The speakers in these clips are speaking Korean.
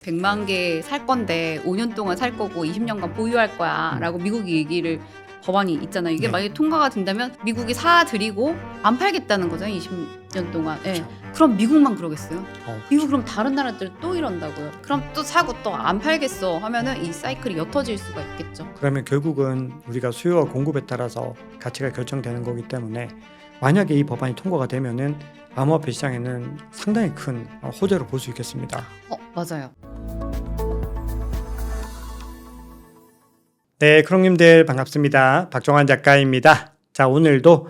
100만 개 살 건데 5년 동안 살 거고 20년간 보유할 거야 라고 미국이 얘기를 법안이 있잖아요. 이게 네. 만약에 통과가 된다면 미국이 사들이고 안 팔겠다는 거잖아요. 20년 동안. 예. 그렇죠. 그럼 미국만 그러겠어요? 미국 그렇죠. 그럼 다른 나라들 또 이런다고요. 그럼 또 사고 또 안 팔겠어 하면은 이 사이클이 옅어질 수가 있겠죠. 그러면 결국은 우리가 수요와 공급에 따라서 가치가 결정되는 거기 때문에 만약에 이 법안이 통과가 되면은 암호화폐 시장에는 상당히 큰 호재로 볼 수 있겠습니다. 맞아요. 네, 크롱님들 반갑습니다. 박종환 작가입니다. 자, 오늘도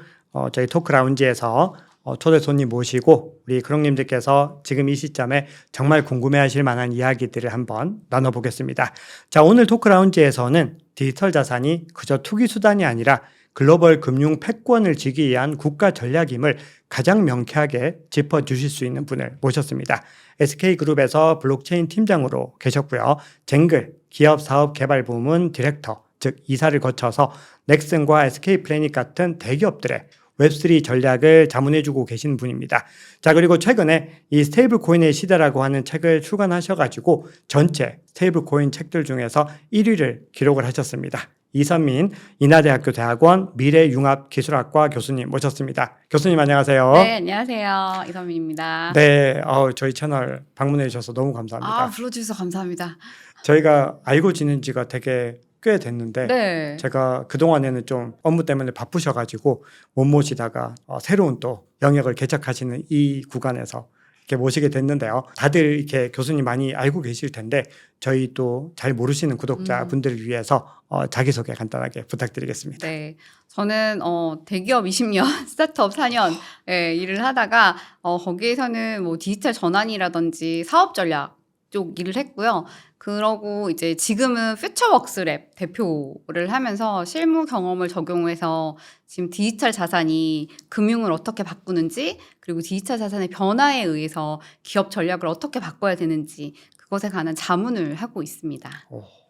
저희 토크 라운지에서 초대 손님 모시고 우리 크롱님들께서 지금 이 시점에 정말 궁금해하실 만한 이야기들을 한번 나눠보겠습니다. 자, 오늘 토크 라운지에서는 디지털 자산이 그저 투기 수단이 아니라 글로벌 금융 패권을 지기 위한 국가 전략임을 가장 명쾌하게 짚어주실 수 있는 분을 모셨습니다. SK그룹에서 블록체인 팀장으로 계셨고요. 쟁글 기업 사업 개발 부문 디렉터, 즉 이사를 거쳐서 넥슨과 SK플래닛 같은 대기업들의 웹3 전략을 자문해주고 계신 분입니다. 자, 그리고 최근에 이 스테이블 코인의 시대라고 하는 책을 출간하셔가지고 전체 스테이블 코인 책들 중에서 1위를 기록을 하셨습니다. 이선민 인하대학교 대학원 미래융합기술학과 교수님 모셨습니다. 교수님 안녕하세요. 네, 안녕하세요. 이선민입니다. 네, 저희 채널 방문해 주셔서 너무 감사합니다. 불러주셔서 감사합니다. 저희가 알고 지낸 지가 되게 꽤 됐는데 네. 제가 그동안에는 좀 업무 때문에 바쁘셔가지고 못 모시다가 새로운 또 영역을 개척하시는 이 구간에서 이렇게 모시게 됐는데요. 다들 이렇게 교수님 많이 알고 계실 텐데 저희 또 잘 모르시는 구독자분들을 위해서 자기소개 간단하게 부탁드리겠습니다. 네, 저는 대기업 20년, 스타트업 4년 일을 하다가 거기에서는 뭐 디지털 전환이라든지 사업 전략 쪽 일을 했고요. 그러고 이제 지금은 퓨처웍스랩 대표를 하면서 실무 경험을 적용해서 지금 디지털 자산이 금융을 어떻게 바꾸는지, 그리고 디지털 자산의 변화에 의해서 기업 전략을 어떻게 바꿔야 되는지 그것에 관한 자문을 하고 있습니다.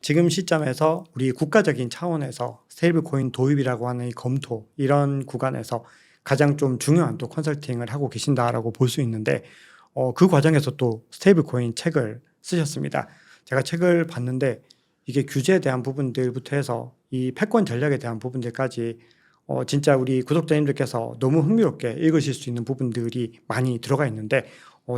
지금 시점에서 우리 국가적인 차원에서 스테이블 코인 도입이라고 하는 이 검토, 이런 구간에서 가장 좀 중요한 또 컨설팅을 하고 계신다라고 볼 수 있는데 그 과정에서 또 스테이블 코인 책을 쓰셨습니다. 제가 책을 봤는데 이게 규제에 대한 부분들부터 해서 이 패권 전략에 대한 부분들까지 진짜 우리 구독자님들께서 너무 흥미롭게 읽으실 수 있는 부분들이 많이 들어가 있는데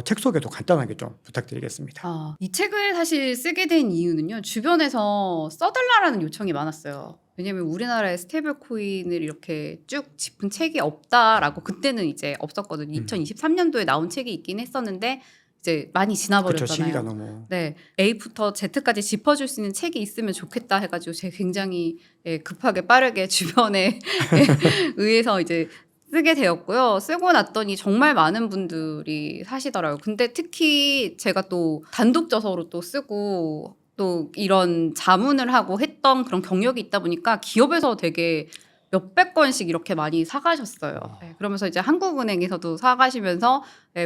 책 소개도 간단하게 좀 부탁드리겠습니다. 이 책을 사실 쓰게 된 이유는요. 주변에서 써달라라는 요청이 많았어요. 왜냐면 우리나라에 스테이블 코인을 이렇게 쭉 짚은 책이 없다라고, 그때는 이제 없었거든요. 2023년도에 나온 책이 있긴 했었는데 이제 많이 지나버렸잖아요. 그렇죠. 시기가 너무. 네, A부터 Z까지 짚어줄 수 있는 책이 있으면 좋겠다 해가지고 제가 굉장히 급하게 빠르게 주변에 의해서 이제 쓰게 되었고요. 쓰고 났더니 정말 많은 분들이 사시더라고요. 근데 특히 제가 또 단독 저서로 또 쓰고 또 이런 자문을 하고 했던 그런 경력이 있다 보니까 기업에서 되게 몇백 건씩 이렇게 많이 사가셨어요. 그러면서 이제 한국은행에서도 사가시면서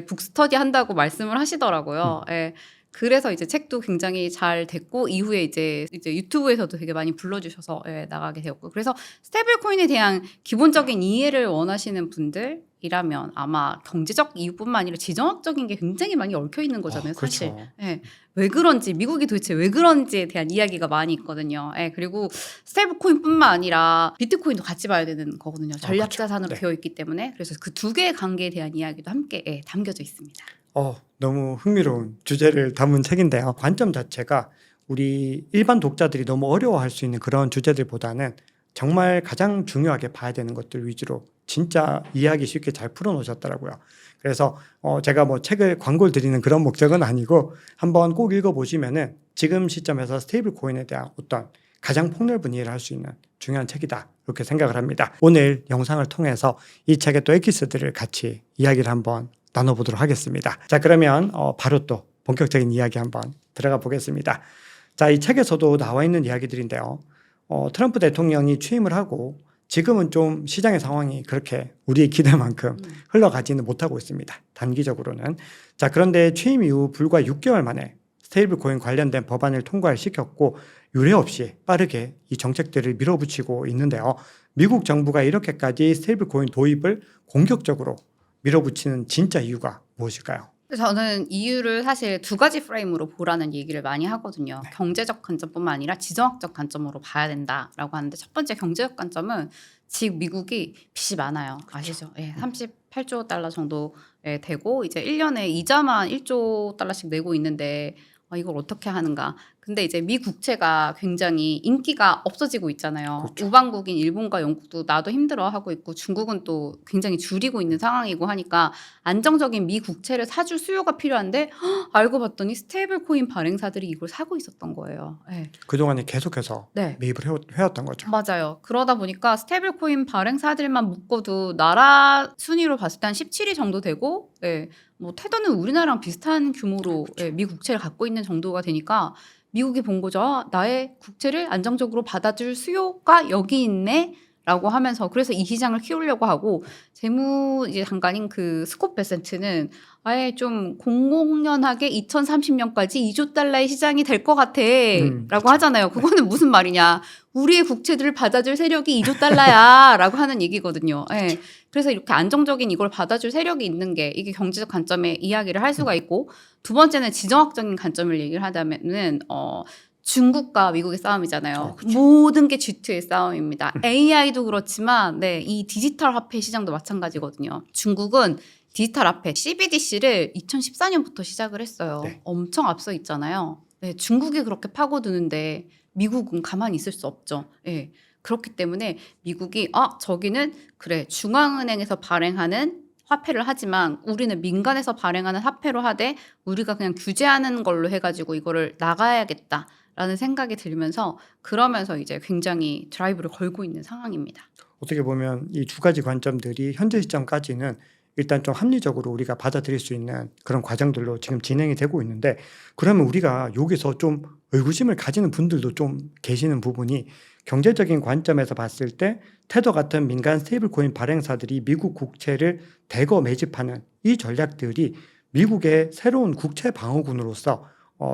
북스터디 한다고 말씀을 하시더라고요. 그래서 이제 책도 굉장히 잘 됐고 이후에 이제 유튜브에서도 되게 많이 불러주셔서 나가게 되었고, 그래서 스테이블 코인에 대한 기본적인 이해를 원하시는 분들이라면 아마 경제적 이유뿐만 아니라 지정학적인 게 굉장히 많이 얽혀 있는 거잖아요, 사실. 그렇죠. 왜 그런지, 미국이 도대체 왜 그런지에 대한 이야기가 많이 있거든요. 그리고 스테이블 코인뿐만 아니라 비트코인도 같이 봐야 되는 거거든요. 전략 그렇죠. 자산으로 네. 되어 있기 때문에. 그래서 그 두 개의 관계에 대한 이야기도 함께 담겨져 있습니다. 너무 흥미로운 주제를 담은 책인데요. 관점 자체가 우리 일반 독자들이 너무 어려워할 수 있는 그런 주제들보다는 정말 가장 중요하게 봐야 되는 것들 위주로 진짜 이해하기 쉽게 잘 풀어놓으셨더라고요. 그래서 제가 뭐 책을 광고를 드리는 그런 목적은 아니고 한번 꼭 읽어보시면은 지금 시점에서 스테이블 코인에 대한 어떤 가장 폭넓은 이해를 할 수 있는 중요한 책이다, 이렇게 생각을 합니다. 오늘 영상을 통해서 이 책의 또 엑기스들을 같이 이야기를 한번 나눠보도록 하겠습니다. 자, 그러면 바로 또 본격적인 이야기 한번 들어가 보겠습니다. 자, 이 책에서도 나와 있는 이야기들인데요. 트럼프 대통령이 취임을 하고 지금은 좀 시장의 상황이 그렇게 우리의 기대만큼 흘러가지는 못하고 있습니다. 단기적으로는. 자, 그런데 취임 이후 불과 6개월 만에 스테이블 코인 관련된 법안을 통과를 시켰고 유례 없이 빠르게 이 정책들을 밀어붙이고 있는데요. 미국 정부가 이렇게까지 스테이블 코인 도입을 공격적으로 밀어붙이는 진짜 이유가 무엇일까요? 저는 이유를 사실 두 가지 프레임으로 보라는 얘기를 많이 하거든요. 네. 경제적 관점뿐만 아니라 지정학적 관점으로 봐야 된다라고 하는데 첫 번째 경제적 관점은 지금 미국이 빚이 많아요. 아시죠? 예, 38조 달러 정도 되고 이제 1년에 이자만 1조 달러씩 내고 있는데 이걸 어떻게 하는가. 근데 이제 미 국채가 굉장히 인기가 없어지고 있잖아요. 그렇죠. 우방국인 일본과 영국도 나도 힘들어하고 있고 중국은 또 굉장히 줄이고 있는 상황이고 하니까 안정적인 미 국채를 사줄 수요가 필요한데 알고 봤더니 스테이블 코인 발행사들이 이걸 사고 있었던 거예요. 네. 그동안에 계속해서 네. 매입을 해왔던 거죠. 맞아요. 그러다 보니까 스테이블 코인 발행사들만 묶어도 나라 순위로 봤을 때 한 17위 정도 되고 네. 뭐 테더는 우리나라랑 비슷한 규모로 네, 미 국채를 갖고 있는 정도가 되니까 미국이 본 거죠. 나의 국채를 안정적으로 받아줄 수요가 여기 있네. 라고 하면서 그래서 이 시장을 키우려고 하고 재무 이제 장관인 그 스콧 베센트는 아예 좀 공공연하게 2030년까지 2조 달러의 시장이 될 것 같아 라고 그렇죠. 하잖아요. 그거는 무슨 말이냐. 우리의 국채들을 받아줄 세력이 2조 달러야 라고 하는 얘기거든요. 예. 그래서 이렇게 안정적인 이걸 받아줄 세력이 있는 게 이게 경제적 관점의 이야기를 할 수가 있고 두 번째는 지정학적인 관점을 얘기를 하자면은 중국과 미국의 싸움이잖아요. 그렇죠. 모든 게 G2의 싸움입니다. AI도 그렇지만 네, 이 디지털 화폐 시장도 마찬가지거든요. 중국은 디지털 화폐 CBDC를 2014년부터 시작을 했어요. 네. 엄청 앞서 있잖아요. 네, 중국이 그렇게 파고드는데 미국은 가만히 있을 수 없죠. 네, 그렇기 때문에 미국이 저기는 그래 중앙은행에서 발행하는 화폐를 하지만 우리는 민간에서 발행하는 화폐로 하되 우리가 그냥 규제하는 걸로 해가지고 이거를 나가야겠다. 라는 생각이 들면서 그러면서 이제 굉장히 드라이브를 걸고 있는 상황입니다. 어떻게 보면 이 두 가지 관점들이 현재 시점까지는 일단 좀 합리적으로 우리가 받아들일 수 있는 그런 과정들로 지금 진행이 되고 있는데 그러면 우리가 여기서 좀 의구심을 가지는 분들도 좀 계시는 부분이 경제적인 관점에서 봤을 때 테더 같은 민간 스테이블 코인 발행사들이 미국 국채를 대거 매집하는 이 전략들이 미국의 새로운 국채 방어군으로서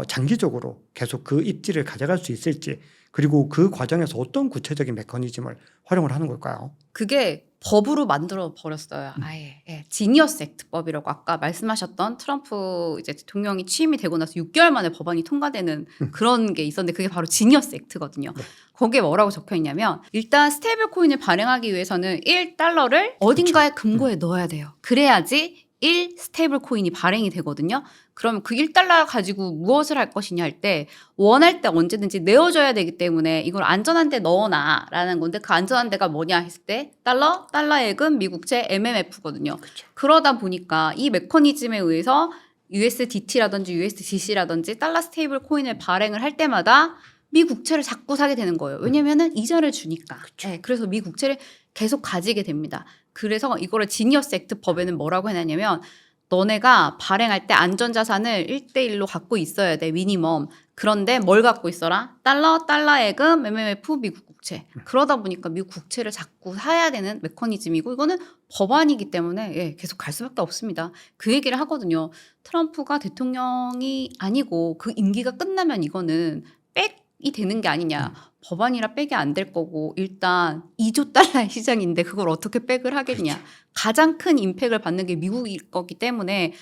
장기적으로 계속 그 입지를 가져갈 수 있을지 그리고 그 과정에서 어떤 구체적인 메커니즘을 활용을 하는 걸까요? 그게 법으로 만들어 버렸어요. 아예 지니어스 액트법이라고 아까 말씀하셨던 트럼프 이제 대통령이 취임이 되고 나서 6개월 만에 법안이 통과되는 그런 게 있었는데 그게 바로 지니어스 액트거든요. 네. 거기에 뭐라고 적혀 있냐면 일단 스테이블 코인을 발행하기 위해서는 1달러를 어딘가에 금고에 넣어야 돼요. 그래야지 1 스테이블 코인이 발행이 되거든요. 그러면 그 1달러 가지고 무엇을 할 것이냐 할 때 원할 때 언제든지 내어줘야 되기 때문에 이걸 안전한 데 넣어놔라는 건데 그 안전한 데가 뭐냐 했을 때 달러예금, 미국채, MMF거든요. 그렇죠. 그러다 보니까 이 메커니즘에 의해서 USDT라든지 USDC라든지 달러 스테이블 코인을 발행을 할 때마다 미 국채를 자꾸 사게 되는 거예요. 왜냐면은 이자를 주니까. 네, 그래서 미 국채를 계속 가지게 됩니다. 그래서 이거를 지니어스 액트 법에는 뭐라고 해놨냐면 너네가 발행할 때 안전자산을 1대1로 갖고 있어야 돼. 미니멈. 그런데 뭘 갖고 있어라? 달러예금, MMF, 미국 국채. 그러다 보니까 미국 국채를 자꾸 사야 되는 메커니즘이고 이거는 법안이기 때문에 계속 갈 수밖에 없습니다. 그 얘기를 하거든요. 트럼프가 대통령이 아니고 그 임기가 끝나면 이거는 빽이 되는 게 아니냐. 법안이라 백이 안 될 거고 일단 2조 달러의 시장인데 그걸 어떻게 백을 하겠냐. 그렇죠. 가장 큰 임팩을 받는 게 미국일 거기 때문에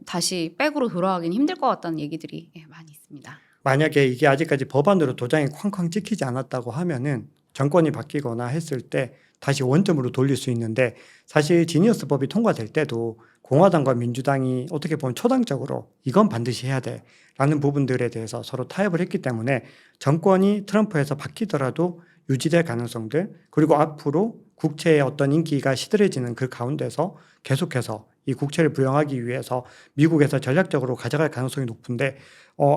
다시 백으로 돌아가기는 힘들 것 같다는 얘기들이 많이 있습니다. 만약에 이게 아직까지 법안으로 도장이 쾅쾅 찍히지 않았다고 하면은 정권이 바뀌거나 했을 때 다시 원점으로 돌릴 수 있는데 사실 지니어스 법이 통과될 때도 공화당과 민주당이 어떻게 보면 초당적으로 이건 반드시 해야 돼 라는 부분들에 대해서 서로 타협을 했기 때문에 정권이 트럼프에서 바뀌더라도 유지될 가능성들 그리고 앞으로 국채의 어떤 인기가 시들해지는 그 가운데서 계속해서 이 국채를 부양하기 위해서 미국에서 전략적으로 가져갈 가능성이 높은데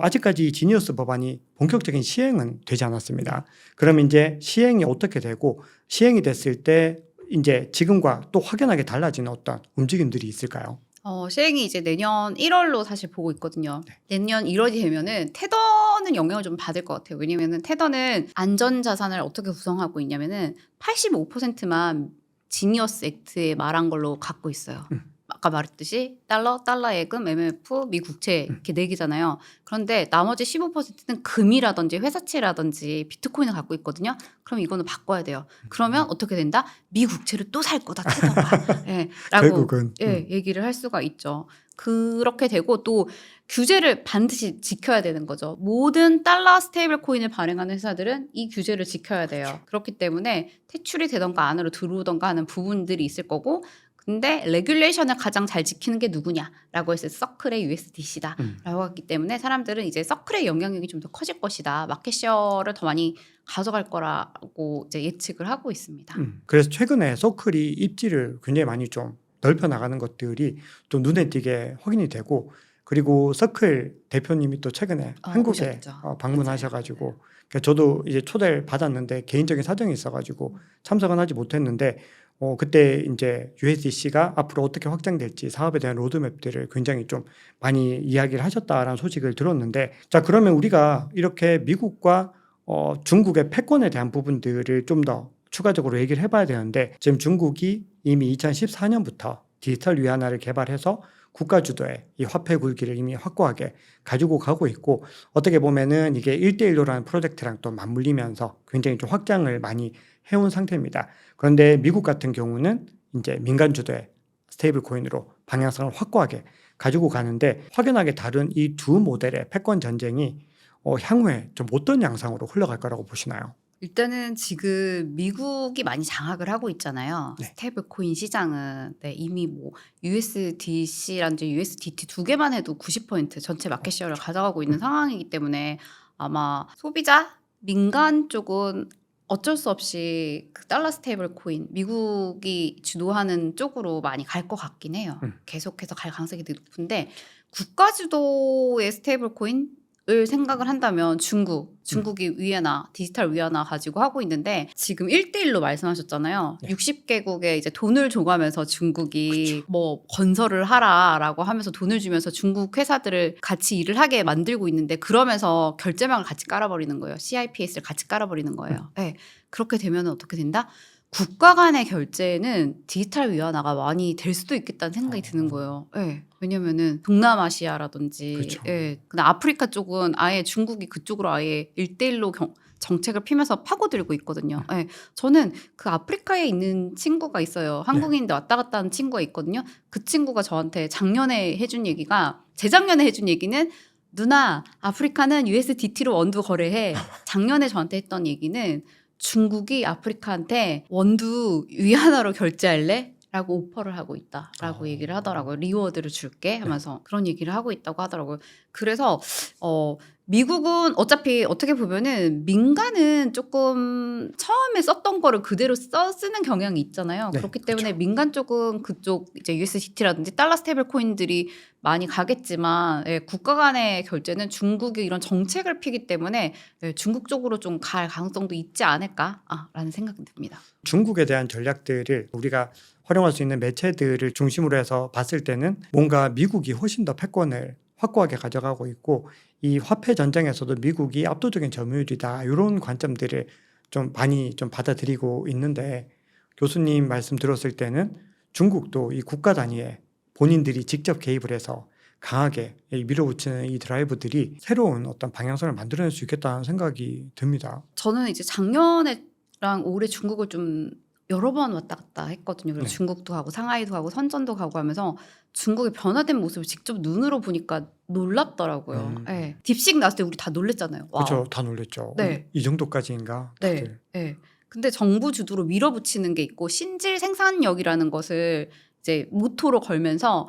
아직까지 지니어스 법안이 본격적인 시행은 되지 않았습니다. 그럼 이제 시행이 어떻게 되고 시행이 됐을 때 이제 지금과 또 확연하게 달라지는 어떤 움직임들이 있을까요? 시행이 이제 내년 1월로 사실 보고 있거든요. 내년 1월이 되면은 테더는 영향을 좀 받을 것 같아요. 왜냐면은 테더는 안전자산을 어떻게 구성하고 있냐면은 85%만 지니어스 액트에 말한 걸로 갖고 있어요. 아까 말했듯이 달러예금, MMF, 미 국채 이렇게 네 개잖아요. 그런데 나머지 15%는 금이라든지 회사채라든지 비트코인을 갖고 있거든요. 그럼 이거는 바꿔야 돼요. 그러면 어떻게 된다? 미 국채를 또 살 거다 테더가. 라고 결국은 얘기를 할 수가 있죠. 그렇게 되고 또 규제를 반드시 지켜야 되는 거죠. 모든 달러 스테이블 코인을 발행하는 회사들은 이 규제를 지켜야 돼요. 그렇기 때문에 퇴출이 되던가 안으로 들어오던가 하는 부분들이 있을 거고 근데 레귤레이션을 가장 잘 지키는 게 누구냐라고 했을 때 서클의 USDC다라고 했기 때문에 사람들은 이제 서클의 영향력이 좀 더 커질 것이다. 마켓쉐어를 더 많이 가져갈 거라고 이제 예측을 하고 있습니다. 그래서 최근에 서클이 입지를 굉장히 많이 좀 넓혀 나가는 것들이 또 눈에 띄게 확인이 되고 그리고 서클 대표님이 또 최근에 한국에 오셨죠. 방문하셔가지고 그러니까 저도 이제 초대를 받았는데 개인적인 사정이 있어가지고 참석은 하지 못했는데 그때 이제 USDC가 앞으로 어떻게 확장될지 사업에 대한 로드맵들을 굉장히 좀 많이 이야기를 하셨다라는 소식을 들었는데 자 그러면 우리가 이렇게 미국과 중국의 패권에 대한 부분들을 좀 더 추가적으로 얘기를 해봐야 되는데 지금 중국이 이미 2014년부터 디지털 위안화를 개발해서 국가 주도의 이 화폐 굴기를 이미 확고하게 가지고 가고 있고 어떻게 보면은 이게 1대1로라는 프로젝트랑 또 맞물리면서 굉장히 좀 확장을 많이 해온 상태입니다. 그런데 미국 같은 경우는 이제 민간 주도의 스테이블 코인으로 방향성을 확고하게 가지고 가는데 확연하게 다른 이 두 모델의 패권 전쟁이 향후에 좀 어떤 양상으로 흘러갈 거라고 보시나요? 일단은 지금 미국이 많이 장악을 하고 있잖아요. 네. 스테이블 코인 시장은 이미 뭐 USDC라든지 USDT 두 개만 해도 90% 전체 마켓쉐어를 가져가고 있는 상황이기 때문에 아마 소비자 민간 쪽은 어쩔 수 없이 그 달러 스테이블 코인 미국이 주도하는 쪽으로 많이 갈 것 같긴 해요. 계속해서 갈 가능성이 높은데 국가 주도의 스테이블 코인 을 생각을 한다면 중국이 위안화, 디지털 위안화 가지고 하고 있는데 지금 1대1로 말씀하셨잖아요. 네. 60개국에 이제 돈을 줘가면서 중국이 뭐 건설을 하라라고 하면서 돈을 주면서 중국 회사들을 같이 일을 하게 만들고 있는데 그러면서 결제망을 같이 깔아버리는 거예요. CIPS를 같이 깔아버리는 거예요. 네. 그렇게 되면 어떻게 된다? 국가 간의 결제는 디지털 위안화가 많이 될 수도 있겠다는 생각이 드는 거예요. 네. 왜냐면은 동남아시아라든지, 그쵸. 예. 근데 아프리카 쪽은 아예 중국이 그쪽으로 아예 1대1로 정책을 피면서 파고들고 있거든요. 예. 저는 그 아프리카에 있는 친구가 있어요. 한국인인데 왔다 갔다 하는 친구가 있거든요. 그 친구가 저한테 작년에 해준 얘기가 재작년에 해준 얘기는 누나 아프리카는 USDT로 원두 거래해. 작년에 저한테 했던 얘기는 중국이 아프리카한테 원두 위안화로 결제할래? 라고 오퍼를 하고 있다라고 얘기를 하더라고요. 리워드를 줄게 하면서 그런 얘기를 하고 있다고 하더라고요. 그래서 미국은 어차피 어떻게 보면은 민간은 조금 처음에 썼던 거를 그대로 쓰는 경향이 있잖아요. 네, 그렇기 때문에 그렇죠. 민간 쪽은 그쪽 이제 USDT라든지 달러 스테이블 코인들이 많이 가겠지만 국가 간의 결제는 중국이 이런 정책을 피기 때문에 중국 쪽으로 좀 갈 가능성도 있지 않을까라는 생각이 듭니다. 중국에 대한 전략들을 우리가 활용할 수 있는 매체들을 중심으로 해서 봤을 때는 뭔가 미국이 훨씬 더 패권을 확고하게 가져가고 있고 이 화폐 전쟁에서도 미국이 압도적인 점유율이다 이런 관점들을 좀 많이 좀 받아들이고 있는데 교수님 말씀 들었을 때는 중국도 이 국가 단위에 본인들이 직접 개입을 해서 강하게 밀어붙이는 이 드라이브들이 새로운 어떤 방향성을 만들어낼 수 있겠다는 생각이 듭니다. 저는 이제 작년에랑 올해 중국을 좀 여러 번 왔다 갔다 했거든요. 그래서 네. 중국도 가고 상하이도 가고 선전도 가고 하면서 중국의 변화된 모습을 직접 눈으로 보니까 놀랍더라고요. 네. 딥식 나왔을 때 우리 다 놀랬잖아요. 와우. 그렇죠. 다 놀랬죠. 네. 이 정도까지인가? 네. 다들. 네. 근데 정부 주도로 밀어붙이는 게 있고 신질 생산력이라는 것을 이제 모토로 걸면서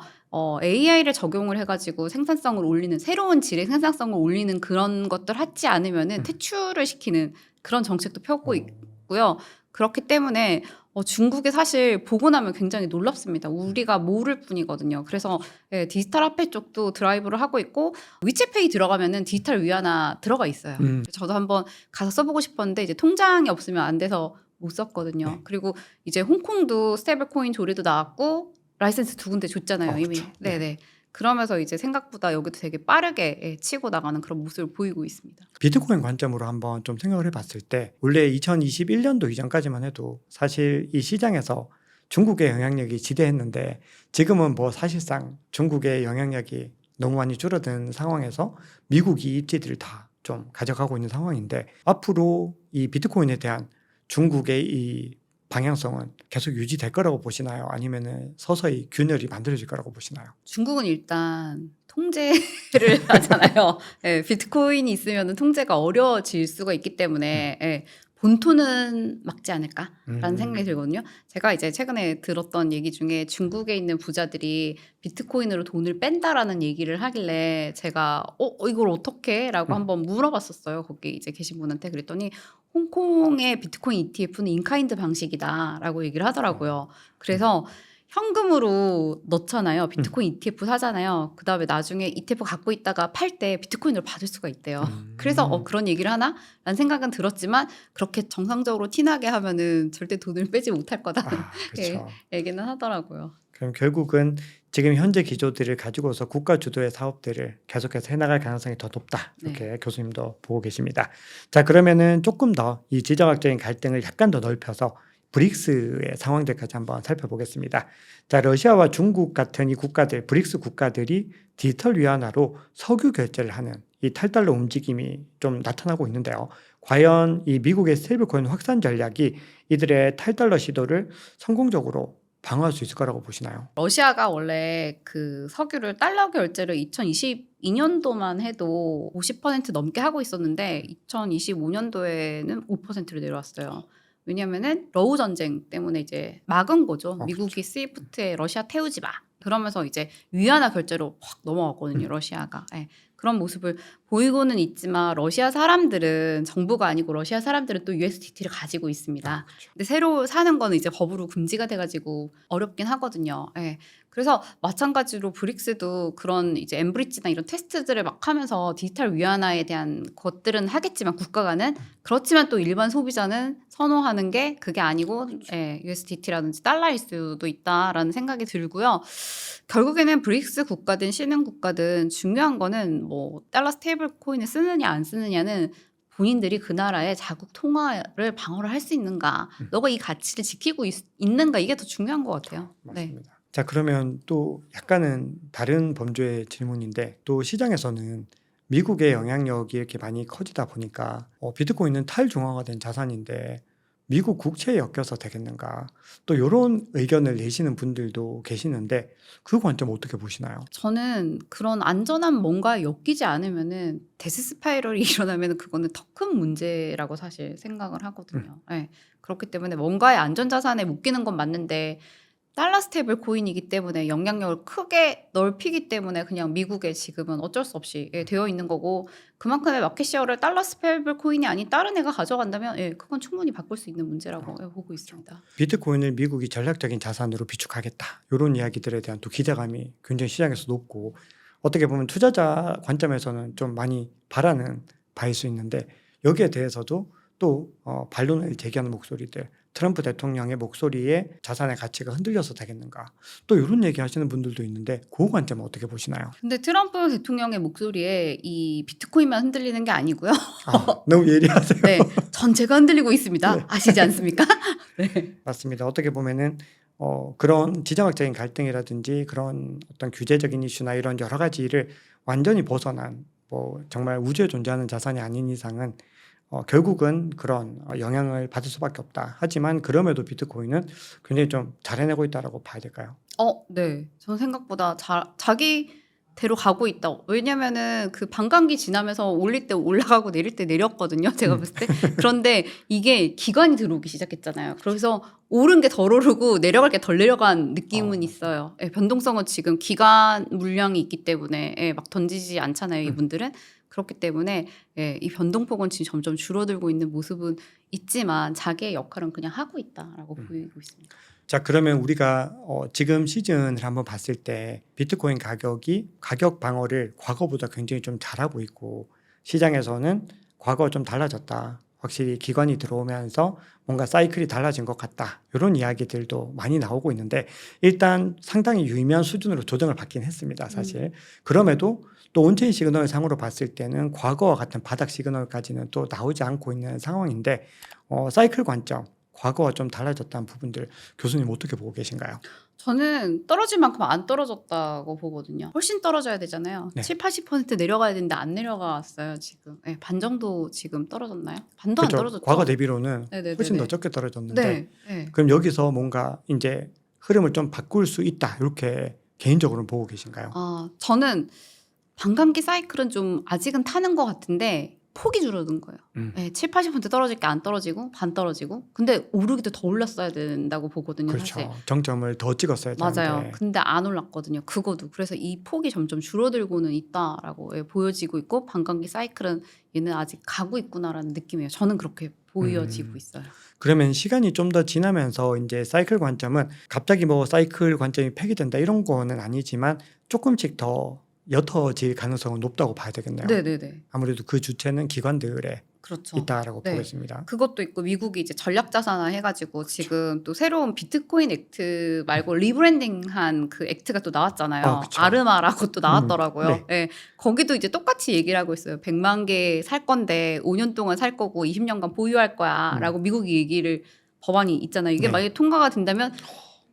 AI를 적용을 해가지고 생산성을 올리는 새로운 질의 생산성을 올리는 그런 것들 하지 않으면은 퇴출을 시키는 그런 정책도 펴고 있고요. 그렇기 때문에 중국이 사실 보고 나면 굉장히 놀랍습니다. 우리가 모를 뿐이거든요. 그래서 디지털 화폐 쪽도 드라이브를 하고 있고 위챗페이 들어가면은 디지털 위안화 들어가 있어요. 저도 한번 가서 써보고 싶었는데 이제 통장이 없으면 안 돼서 못 썼거든요. 네. 그리고 이제 홍콩도 스테이블 코인 조례도 나왔고 라이센스 2군데 줬잖아요. 이미. 그쵸. 네네. 그러면서 이제 생각보다 여기도 되게 빠르게 치고 나가는 그런 모습을 보이고 있습니다. 비트코인 관점으로 한번 좀 생각을 해봤을 때 원래 2021년도 이전까지만 해도 사실 이 시장에서 중국의 영향력이 지대했는데 지금은 뭐 사실상 중국의 영향력이 너무 많이 줄어든 상황에서 미국이 입지들을 다 좀 가져가고 있는 상황인데 앞으로 이 비트코인에 대한 중국의 이 방향성은 계속 유지될 거라고 보시나요? 아니면은 서서히 균열이 만들어질 거라고 보시나요? 중국은 일단 통제를 하잖아요. 예, 비트코인이 있으면 통제가 어려워질 수가 있기 때문에 예, 본토는 막지 않을까라는 생각이 들거든요. 제가 이제 최근에 들었던 얘기 중에 중국에 있는 부자들이 비트코인으로 돈을 뺀다라는 얘기를 하길래 제가 이걸 어떻게? 라고 한번 물어봤었어요. 거기 이제 계신 분한테. 그랬더니 홍콩의 비트코인 ETF는 인카인드 방식이다라고 얘기를 하더라고요. 그래서 현금으로 넣잖아요. 비트코인 ETF 사잖아요. 그다음에 나중에 ETF 갖고 있다가 팔 때 비트코인으로 받을 수가 있대요. 그래서 그런 얘기를 하나? 라는 생각은 들었지만 그렇게 정상적으로 티나게 하면은 절대 돈을 빼지 못할 거다는 그렇죠. 얘기는 하더라고요. 그럼 결국은 지금 현재 기조들을 가지고서 국가 주도의 사업들을 계속해서 해나갈 가능성이 더 높다. 이렇게 교수님도 보고 계십니다. 자, 그러면은 조금 더 이 지정학적인 갈등을 약간 더 넓혀서 브릭스의 상황들까지 한번 살펴보겠습니다. 자, 러시아와 중국 같은 이 국가들, 브릭스 국가들이 디지털 위안화로 석유 결제를 하는 이 탈달러 움직임이 좀 나타나고 있는데요. 과연 이 미국의 스테이블코인 확산 전략이 이들의 탈달러 시도를 성공적으로 방어할 수 있을 거라고 보시나요? 러시아가 원래 그 석유를 달러 결제를 2022년도만 해도 50% 넘게 하고 있었는데 2025년도에는 5%로 내려왔어요. 왜냐면은 러우 전쟁 때문에 이제 막은 거죠. 미국이 스위프트에 러시아 태우지 마. 그러면서 이제 위안화 결제로 확 넘어갔거든요. 러시아가. 예. 그런 모습을 보이고는 있지만 러시아 사람들은 정부가 아니고 러시아 사람들은 또 USDT를 가지고 있습니다. 근데 새로 사는 거는 이제 법으로 금지가 돼가지고 어렵긴 하거든요. 예. 그래서 마찬가지로 브릭스도 그런 이제 엠브리지나 이런 테스트들을 막 하면서 디지털 위안화에 대한 것들은 하겠지만 국가간은 그렇지만 또 일반 소비자는 선호하는 게 그게 아니고 예, USDT라든지 달러일 수도 있다라는 생각이 들고요. 결국에는 브릭스 국가든 신흥 국가든 중요한 거는 뭐 달러 스테이블 코인을 쓰느냐 안 쓰느냐는 본인들이 그 나라의 자국 통화를 방어를 할 수 있는가, 너가 이 가치를 지키고 있는가 이게 더 중요한 것 같아요. 맞습니다. 자, 그러면 또 약간은 다른 범주의 질문인데 또 시장에서는 미국의 영향력이 이렇게 많이 커지다 보니까 비트코인은 탈중앙화된 자산인데 미국 국채에 엮여서 되겠는가 또 이런 의견을 내시는 분들도 계시는데 그 관점 어떻게 보시나요? 저는 그런 안전한 뭔가에 엮이지 않으면은 데스 스파이럴이 일어나면 그거는 더 큰 문제라고 사실 생각을 하거든요. 예. 그렇기 때문에 뭔가의 안전자산에 묶이는 건 맞는데 달러 스테이블 코인이기 때문에 영향력을 크게 넓히기 때문에 그냥 미국에 지금은 어쩔 수 없이 되어 있는 거고 그만큼의 마켓시어를 달러 스테이블 코인이 아닌 다른 애가 가져간다면 그건 충분히 바꿀 수 있는 문제라고 보고 있습니다. 비트코인을 미국이 전략적인 자산으로 비축하겠다 이런 이야기들에 대한 또 기대감이 굉장히 시장에서 높고 어떻게 보면 투자자 관점에서는 좀 많이 바라는 바일 수 있는데 여기에 대해서도 또 반론을 제기하는 목소리들 트럼프 대통령의 목소리에 자산의 가치가 흔들려서 되겠는가 또 이런 얘기 하시는 분들도 있는데 그 관점은 어떻게 보시나요? 근데 트럼프 대통령의 목소리에 이 비트코인만 흔들리는 게 아니고요. 너무 예리하세요. 네, 전체가 흔들리고 있습니다. 네. 아시지 않습니까? 네. 맞습니다. 어떻게 보면은 그런 지정학적인 갈등이라든지 그런 어떤 규제적인 이슈나 이런 여러 가지를 완전히 벗어난 뭐 정말 우주에 존재하는 자산이 아닌 이상은 결국은 그런 영향을 받을 수밖에 없다. 하지만 그럼에도 비트코인은 굉장히 좀 잘 해내고 있다라고 봐야 될까요? 네. 저는 생각보다 자기대로 가고 있다. 왜냐면은 그 반감기 지나면서 올릴 때 올라가고 내릴 때 내렸거든요. 제가 봤을 때. 그런데 이게 기관이 들어오기 시작했잖아요. 그래서 오른 게 덜 오르고 내려갈 게 덜 내려간 느낌은 있어요. 변동성은 지금 기관 물량이 있기 때문에 막 던지지 않잖아요. 이분들은. 그렇기 때문에 이 변동폭은 지금 점점 줄어들고 있는 모습은 있지만 자기의 역할은 그냥 하고 있다라고 보이고 있습니다. 자, 그러면 우리가 지금 시즌을 한번 봤을 때 비트코인 가격이 가격 방어를 과거보다 굉장히 좀 잘하고 있고 시장에서는 과거와 좀 달라졌다. 확실히 기관이 들어오면서 뭔가 사이클이 달라진 것 같다. 이런 이야기들도 많이 나오고 있는데 일단 상당히 유의미한 수준으로 조정을 받긴 했습니다. 사실. 그럼에도 또 온체인 시그널 상으로 봤을 때는 과거와 같은 바닥 시그널까지는 또 나오지 않고 있는 상황인데 사이클 관점 과거와 좀 달라졌다는 부분들 교수님 어떻게 보고 계신가요? 저는 떨어질 만큼 안 떨어졌다고 보거든요. 훨씬 떨어져야 되잖아요. 네. 70-80% 내려가야 되는데 안 내려갔어요 지금. 네, 반 정도 지금 떨어졌나요? 반도 안 그렇죠. 떨어졌죠. 과거 대비로는 네네네네. 훨씬 더 적게 떨어졌는데 네. 네. 그럼 여기서 뭔가 이제 흐름을 좀 바꿀 수 있다 이렇게 개인적으로는 보고 계신가요? 저는 반감기 사이클은 좀 아직은 타는 것 같은데 폭이 줄어든 거예요. 음. 네, 7-80% 떨어질 게 안 떨어지고 반 떨어지고. 근데 오르기도 더 올랐어야 된다고 보거든요. 그렇죠. 사실. 정점을 더 찍었어야 맞아요. 되는데 근데 안 올랐거든요. 그거도. 그래서 이 폭이 점점 줄어들고는 있다라고 보여지고 있고 반감기 사이클은 얘는 아직 가고 있구나라는 느낌이에요. 저는 그렇게 보여지고 있어요. 그러면 시간이 좀 더 지나면서 이제 사이클 관점은 갑자기 뭐 사이클 관점이 폐기된다 이런 거는 아니지만 조금씩 더 옅어질 가능성은 높다고 봐야 되겠네요. 네네네. 아무래도 그 주체는 기관들에 그렇죠. 있다라고 네. 보겠습니다. 그것도 있고 미국이 이제 전략 자산화 해가지고 지금 또 새로운 비트코인 액트 말고 리브랜딩한 그 액트가 또 나왔잖아요. 그쵸. 아르마라고 또 나왔더라고요. 네. 네. 거기도 이제 똑같이 얘기를 하고 있어요. 100만 개 살 건데 5년 동안 살 거고 20년간 보유할 거야라고 미국이 얘기를 법안이 있잖아요. 이게 네. 만약에 통과가 된다면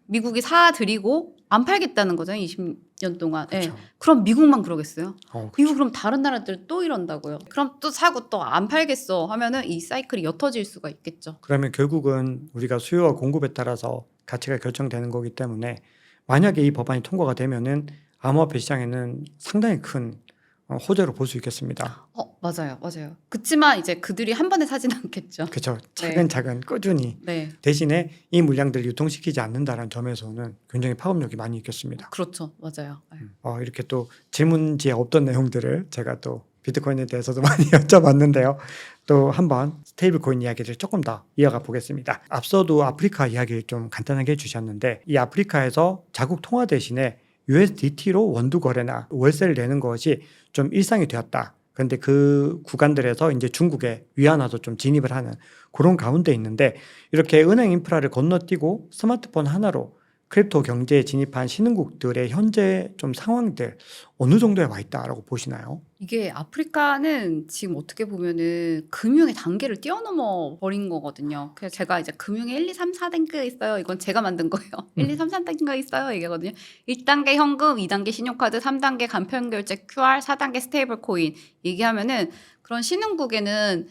미국이 사들이고 안 팔겠다는 거잖아요. 20년 동안. 네. 그렇죠. 그럼 미국만 그러겠어요? 그렇죠. 이거 그럼 다른 나라들 또 이런다고요. 그럼 또 사고 또 안 팔겠어 하면은 이 사이클이 옅어질 수가 있겠죠. 그러면 결국은 우리가 수요와 공급에 따라서 가치가 결정되는 거기 때문에 만약에 이 법안이 통과가 되면은 암호화폐 시장에는 상당히 큰 호재로 볼 수 있겠습니다. 맞아요. 맞아요. 그치만 이제 그들이 한 번에 사진 않겠죠. 그렇죠. 차근차근 꾸준히 네. 대신에 이 물량들을 유통시키지 않는다는 점에서는 굉장히 파급력이 많이 있겠습니다. 그렇죠. 맞아요. 네. 이렇게 또 질문지에 없던 내용들을 제가 또 비트코인에 대해서도 많이 여쭤봤는데요. 또 한번 스테이블 코인 이야기를 조금 더 이어가 보겠습니다. 앞서도 아프리카 이야기를 좀 간단하게 해주셨는데 이 아프리카에서 자국 통화 대신에 USDT로 원두 거래나 월세를 내는 것이 좀 일상이 되었다. 그런데 그 구간들에서 이제 중국의 위안화도 좀 진입을 하는 그런 가운데 있는데 이렇게 은행 인프라를 건너뛰고 스마트폰 하나로 크립토 경제에 진입한 신흥국들의 현재 좀 상황들 어느 정도에 와 있다라고 보시나요? 이게 아프리카는 지금 어떻게 보면은 금융의 단계를 뛰어넘어 버린 거거든요. 그래서 제가 이제 금융의 1, 2, 3, 4단계가 있어요. 이건 제가 만든 거예요. 1, 2, 3, 4단계가 있어요. 얘기하거든요. 1단계 현금, 2단계 신용카드, 3단계 간편결제 QR, 4단계 스테이블 코인 얘기하면은 그런 신흥국에는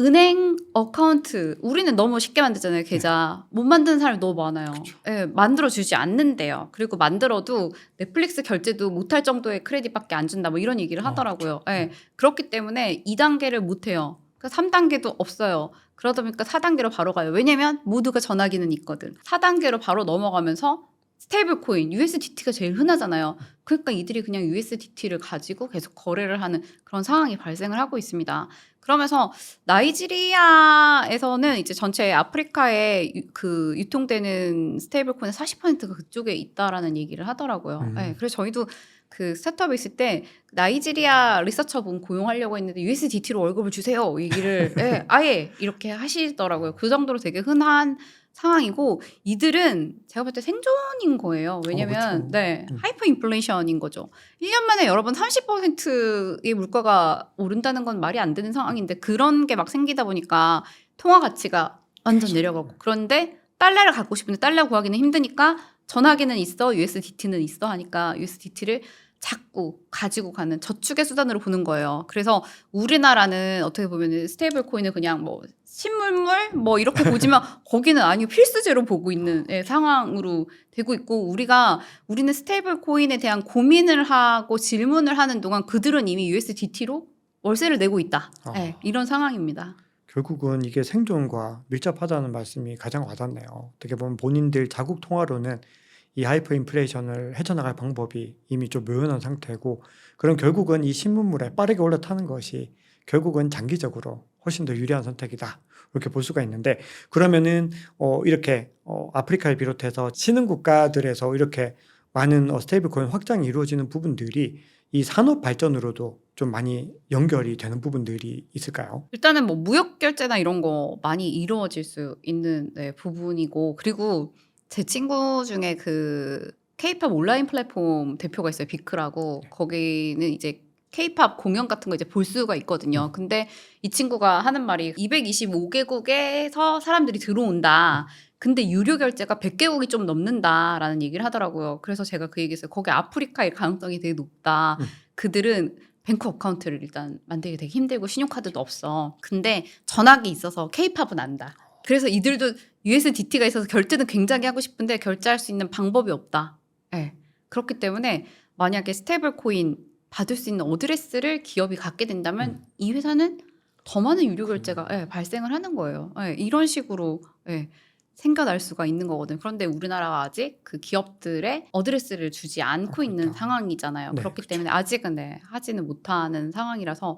은행 어카운트 우리는 너무 쉽게 만들잖아요. 계좌 못 만드는 사람이 너무 많아요. 예, 만들어주지 않는데요. 그리고 만들어도 넷플릭스 결제도 못할 정도의 크레딧밖에 안 준다 뭐 이런 얘기를 하더라고요. 예, 그렇기 때문에 2단계를 못해요. 3단계도 없어요. 그러다 보니까 4단계로 바로 가요. 왜냐면 모두가 전화기는 있거든. 4단계로 바로 넘어가면서 스테이블 코인 USDT가 제일 흔하잖아요. 그러니까 이들이 그냥 USDT를 가지고 계속 거래를 하는 그런 상황이 발생을 하고 있습니다. 그러면서 나이지리아에서는 이제 전체 아프리카에 그 유통되는 스테이블 코인의 40%가 그쪽에 있다라는 얘기를 하더라고요. 네, 그래서 저희도 그 스타트업에 있을 때 나이지리아 리서처분 고용하려고 했는데 USDT로 월급을 주세요. 얘기를 네, 아예 이렇게 하시더라고요. 그 정도로 되게 흔한 상황이고 이들은 제가 볼 때 생존인 거예요. 왜냐면 그렇죠. 네, 하이퍼 인플레이션인 거죠. 1년 만에 여러분 30%의 물가가 오른다는 건 말이 안 되는 상황인데 그런 게 막 생기다 보니까 통화 가치가 완전 내려가고 그런데 달러를 갖고 싶은데 달러 구하기는 힘드니까 전화기는 있어 USDT는 있어 하니까 USDT를 자꾸 가지고 가는 저축의 수단으로 보는 거예요. 그래서 우리나라는 어떻게 보면 스테이블 코인을 그냥 뭐 신문물 뭐 이렇게 보지만 거기는 아니고 필수제로 보고 있는 상황으로 되고 있고 우리는 스테이블 코인에 대한 고민을 하고 질문을 하는 동안 그들은 이미 USDT로 월세를 내고 있다. 네, 이런 상황입니다. 결국은 이게 생존과 밀접하다는 말씀이 가장 와닿네요. 어떻게 보면 본인들 자국 통화로는 이 하이퍼 인플레이션을 헤쳐나갈 방법이 이미 좀 묘연한 상태고 그럼 결국은 이 신문물에 빠르게 올라타는 것이 결국은 장기적으로 훨씬 더 유리한 선택이다. 이렇게 볼 수가 있는데 그러면은 이렇게 아프리카를 비롯해서 신흥 국가들에서 이렇게 많은 스테이블 코인 확장이 이루어지는 부분들이 이 산업 발전으로도 좀 많이 연결이 되는 부분들이 있을까요? 일단은 뭐 무역 결제나 이런 거 많이 이루어질 수 있는 부분이고 그리고 제 친구 중에 그 K-팝 온라인 플랫폼 대표가 있어요. 비크라고. 거기는 이제 K-팝 공연 같은 거 이제 볼 수가 있거든요. 근데 이 친구가 하는 말이 225개국에서 사람들이 들어온다. 근데 유료 결제가 100개국이 좀 넘는다라는 얘기를 하더라고요. 그래서 제가 그 얘기했어요. 거기 아프리카일 가능성이 되게 높다. 그들은 뱅크 어카운트를 일단 만들기 되게 힘들고 신용카드도 없어. 근데 전화기 있어서 케이팝은 안다. 그래서 이들도 USDT가 있어서 결제는 굉장히 하고 싶은데 결제할 수 있는 방법이 없다. 네. 그렇기 때문에 만약에 스테이블 코인 받을 수 있는 어드레스를 기업이 갖게 된다면 이 회사는 더 많은 유료 결제가 발생을 하는 거예요. 이런 식으로 생겨날 수가 있는 거거든요. 그런데 우리나라가 아직 그 기업들의 어드레스를 주지 않고 있는 그렇죠. 상황이잖아요. 네, 그렇기 그렇죠. 때문에 아직은 하지는 못하는 상황이라서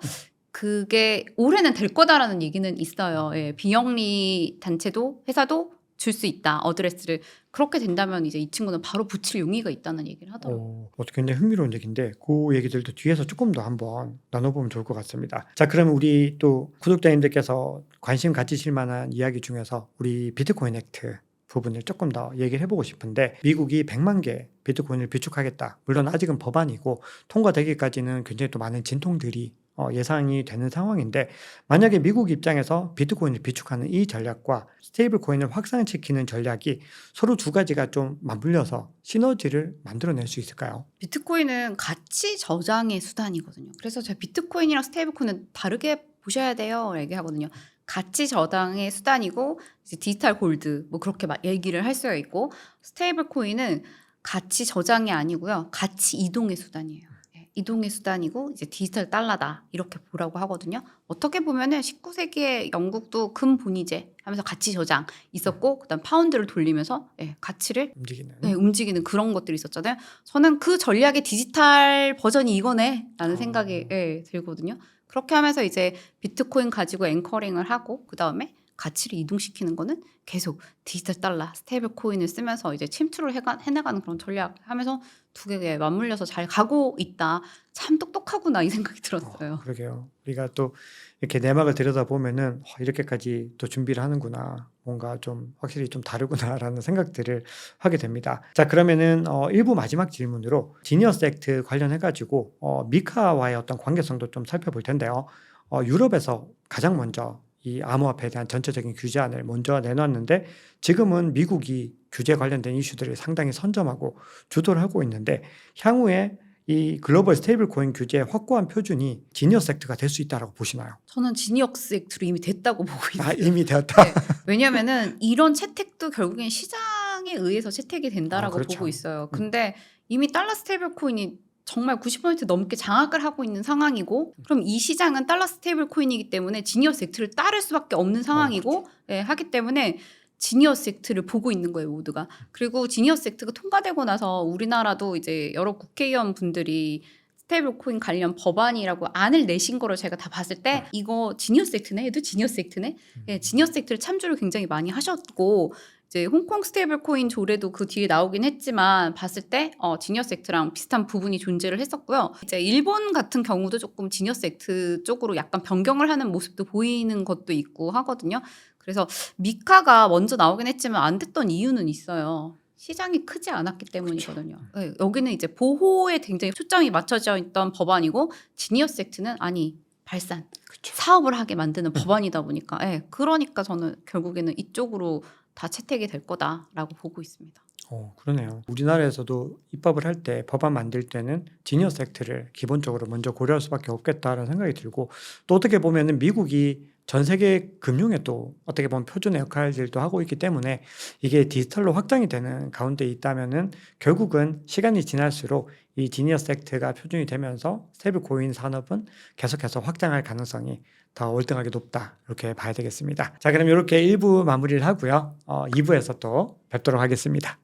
그게 올해는 될 거다라는 얘기는 있어요. 비영리 단체도 회사도 줄 수 있다. 어드레스를. 그렇게 된다면 이제 이 친구는 바로 붙일 용의가 있다는 얘기를 하더라고요. 굉장히 흥미로운 얘기인데 그 얘기들도 뒤에서 조금 더 한번 나눠보면 좋을 것 같습니다. 자, 그러면 우리 또 구독자님들께서 관심 가지실 만한 이야기 중에서 우리 비트코인 액트 부분을 조금 더 얘기를 해보고 싶은데 미국이 100만 개 비트코인을 비축하겠다. 물론 아직은 법안이고 통과되기까지는 굉장히 또 많은 진통들이 예상이 되는 상황인데 만약에 미국 입장에서 비트코인을 비축하는 이 전략과 스테이블 코인을 확산시키는 전략이 서로 두 가지가 좀 맞물려서 시너지를 만들어낼 수 있을까요? 비트코인은 가치 저장의 수단이거든요. 그래서 제가 비트코인이랑 스테이블 코인은 다르게 보셔야 돼요. 얘기하거든요. 가치 저장의 수단이고 이제 디지털 골드 뭐 그렇게 막 얘기를 할 수가 있고 스테이블 코인은 가치 저장이 아니고요. 가치 이동의 수단이에요. 이동의 수단이고 이제 디지털 달러다 이렇게 보라고 하거든요. 어떻게 보면은 19세기에 영국도 금본위제 하면서 가치 저장 있었고 그다음 파운드를 돌리면서 가치를 움직이는 그런 것들이 있었잖아요. 저는 그 전략의 디지털 버전이 이거네라는 생각이 들거든요. 그렇게 하면서 이제 비트코인 가지고 앵커링을 하고 그다음에 가치를 이동시키는 거는 계속 디지털 달러, 스테이블 코인을 쓰면서 이제 침투를 해나가는 그런 전략 하면서 두 개에 맞물려서 잘 가고 있다. 참 똑똑하구나 이 생각이 들었어요. 그러게요. 우리가 또 이렇게 내막을 들여다보면은 이렇게까지 또 준비를 하는구나. 뭔가 좀 확실히 좀 다르구나라는 생각들을 하게 됩니다. 자, 그러면은 1부 마지막 질문으로 지니어스 액트 관련해가지고 미카와의 어떤 관계성도 좀 살펴볼 텐데요. 유럽에서 가장 먼저 이 암호화폐에 대한 전체적인 규제안을 먼저 내놨는데 지금은 미국이 규제 관련된 이슈들을 상당히 선점하고 주도를 하고 있는데 향후에 이 글로벌 스테이블 코인 규제의 확고한 표준이 지니어스 액트가 될 수 있다고 보시나요? 저는 지니어스 액트로 이미 됐다고 보고 있어요. 이미 되었다. 왜냐하면은 이런 채택도 결국엔 시장에 의해서 채택이 된다라고 그렇죠. 보고 있어요. 근데 이미 달러 스테이블 코인이 정말 90% 넘게 장악을 하고 있는 상황이고 그럼 이 시장은 달러 스테이블 코인이기 때문에 지니어스 액트를 따를 수밖에 없는 상황이고 하기 때문에 지니어스 액트를 보고 있는 거예요, 모두가. 그리고 지니어스 액트가 통과되고 나서 우리나라도 이제 여러 국회의원 분들이 스테이블 코인 관련 법안이라고 안을 내신 거를 제가 다 봤을 때 이거 지니어스 액트네? 얘도 지니어스 액트네? 지니어스 액트를 참조를 굉장히 많이 하셨고 이제 홍콩 스테이블 코인 조례도 그 뒤에 나오긴 했지만 봤을 때 지니어스 액트랑 비슷한 부분이 존재를 했었고요. 이제 일본 같은 경우도 조금 지니어스 액트 쪽으로 약간 변경을 하는 모습도 보이는 것도 있고 하거든요. 그래서 미카가 먼저 나오긴 했지만 안 됐던 이유는 있어요. 시장이 크지 않았기 때문이거든요. 여기는 이제 보호에 굉장히 초점이 맞춰져 있던 법안이고 지니어스 액트는 발산, 사업을 하게 만드는 법안이다 보니까 그러니까 저는 결국에는 이쪽으로 다 채택이 될 거다라고 보고 있습니다. 그러네요. 우리나라에서도 입법을 할 때 법안 만들 때는 지니어스 액트를 기본적으로 먼저 고려할 수밖에 없겠다라는 생각이 들고 또 어떻게 보면은 미국이 전 세계 금융에 또 어떻게 보면 표준의 역할들도 하고 있기 때문에 이게 디지털로 확장이 되는 가운데 있다면은 결국은 시간이 지날수록 이 지니어스 액트가 표준이 되면서 스테이블 코인 산업은 계속해서 확장할 가능성이 더 월등하게 높다 이렇게 봐야 되겠습니다. 자, 그럼 이렇게 1부 마무리를 하고요. 2부에서 또 뵙도록 하겠습니다.